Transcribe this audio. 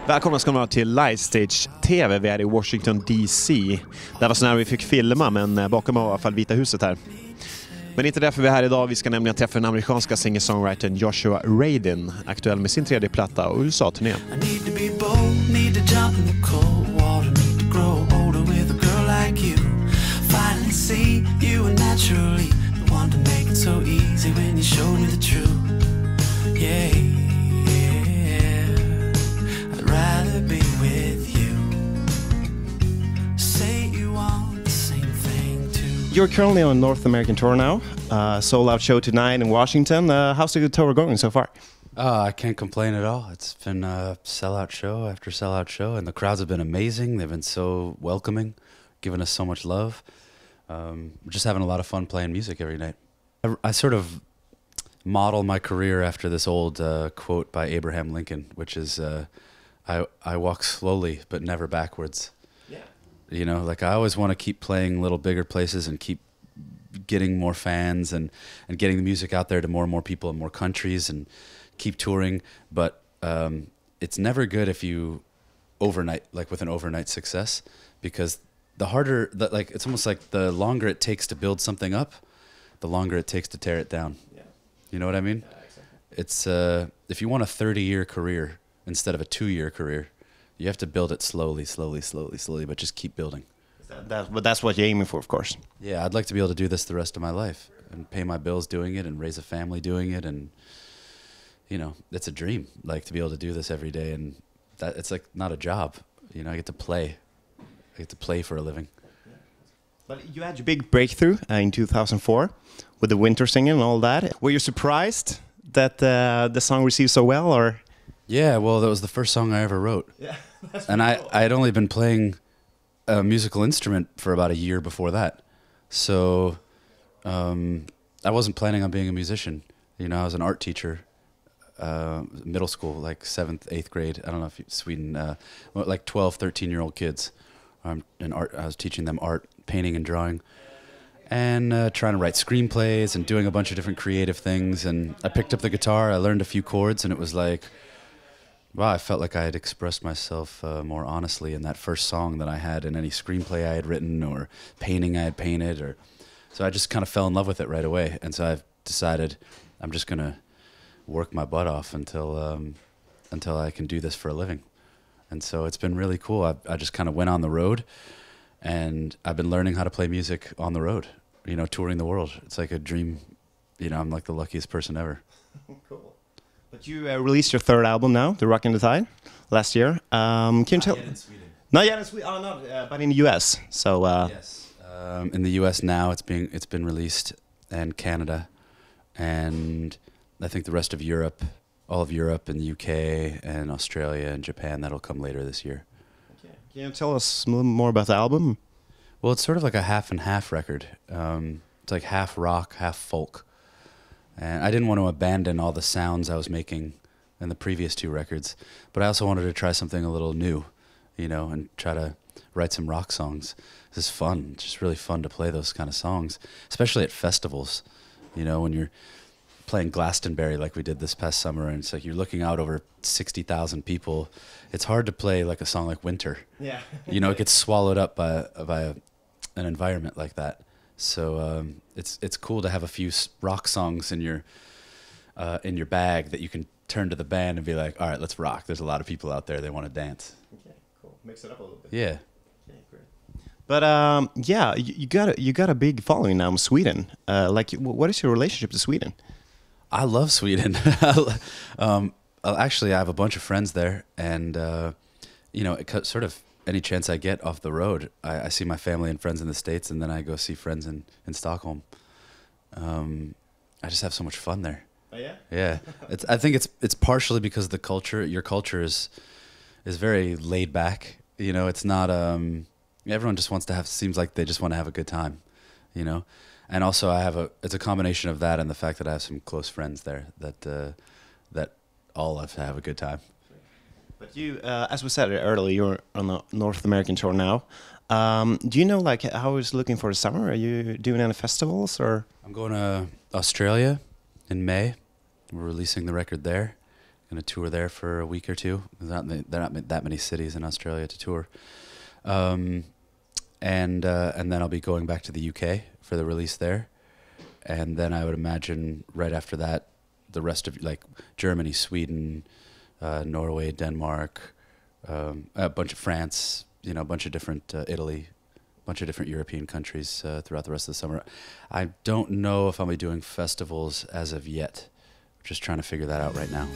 Välkomna ska ni vara till Livestage TV. Vi är i Washington DC. Det var så när vi fick filma, men bakom var i alla fall Vita huset här. Men inte därför vi är här idag. Vi ska nämligen träffa den amerikanska singer-songwritern Joshua Radin, aktuell med sin tredje platta och USA-turné. You're currently on a North American tour now, sold-out show tonight in Washington. How's the tour going so far? I can't complain at all. It's been a sellout show after sellout show, and the crowds have been amazing. They've been so welcoming, giving us so much love. We're just having a lot of fun playing music every night. I sort of model my career after this old quote by Abraham Lincoln, which is, I walk slowly but never backwards. You know, like I always want to keep playing little bigger places and keep getting more fans and getting the music out there to more and more people in more countries and keep touring. But it's never good if you overnight, like with an overnight success, because the harder, like it's almost like the longer it takes to build something up, the longer it takes to tear it down. Yeah. You know what I mean? Yeah, exactly. It's if you want a 30-year career instead of a 2-year career, you have to build it slowly, but just keep building. But that's what you're aiming for, of course. Yeah, I'd like to be able to do this the rest of my life and pay my bills doing it and raise a family doing it. And, you know, it's a dream, like to be able to do this every day. And that it's like not a job. You know, I get to play. I get to play for a living. But you had your big breakthrough in 2004 with the winter singing and all that. Were you surprised that the song received so well, or? Yeah, well, that was the first song I ever wrote. Yeah. And cool. I had only been playing a musical instrument for about a year before that. So I wasn't planning on being a musician. You know, I was an art teacher, middle school, like 7th, 8th grade. I don't know if Sweden, like 12, 13-year-old kids. In art, I was teaching them art, painting and drawing, and trying to write screenplays and doing a bunch of different creative things. And I picked up the guitar, I learned a few chords, and it was like, wow, I felt like I had expressed myself more honestly in that first song than I had in any screenplay I had written or painting I had painted. So I just kind of fell in love with it right away. And so I've decided I'm just going to work my butt off until I can do this for a living. And so it's been really cool. I just kind of went on the road, and I've been learning how to play music on the road, you know, touring the world. It's like a dream. You know, I'm like the luckiest person ever. Cool. But you released your third album now, The Rockin' the Tide, last year. Can you tell? Not yet in Sweden. Not yet in Sweden. Oh, no, but in the US. So yes, in the US now it's been released, and Canada, and I think the rest of Europe, all of Europe and the UK and Australia and Japan. That'll come later this year. Okay. Can you tell us a little more about the album? Well, it's sort of like a half and half record. It's like half rock, half folk. And I didn't want to abandon all the sounds I was making in the previous 2 records, but I also wanted to try something a little new, you know, and try to write some rock songs. This is fun. It's just really fun to play those kind of songs, especially at festivals, you know, when you're playing Glastonbury like we did this past summer, and it's like you're looking out over 60,000 people. It's hard to play like a song like Winter. Yeah. You know, it gets swallowed up by an environment like that. So it's cool to have a few rock songs in your bag that you can turn to the band and be like, all right, let's rock. There's a lot of people out there, they want to dance. Okay, cool. Mix it up a little bit. Yeah. Okay, great. But yeah, you got a big following now in Sweden. Like, what is your relationship to Sweden? I love Sweden. Actually, I have a bunch of friends there, and you know, sort of any chance I get off the road, I see my family and friends in the States, and then I go see friends in Stockholm. I just have so much fun there. Oh, yeah? Yeah. I think it's partially because the culture, your culture is very laid back. You know, it's not, everyone just wants to seems like they just want to have a good time, you know? And also it's a combination of that and the fact that I have some close friends there that all love to have a good time. But you, as we said earlier, you're on a North American tour now. Do you know, like, how it's looking for the summer? Are you doing any festivals, or? I'm going to Australia in May. We're releasing the record there. Gonna tour there for a week or two. There aren't that many cities in Australia to tour. And then I'll be going back to the UK for the release there. And then I would imagine right after that, the rest of like Germany, Sweden, Norway, Denmark, a bunch of France, you know, a bunch of different Italy, a bunch of different European countries throughout the rest of the summer. I don't know if I'll be doing festivals as of yet. Just trying to figure that out right now.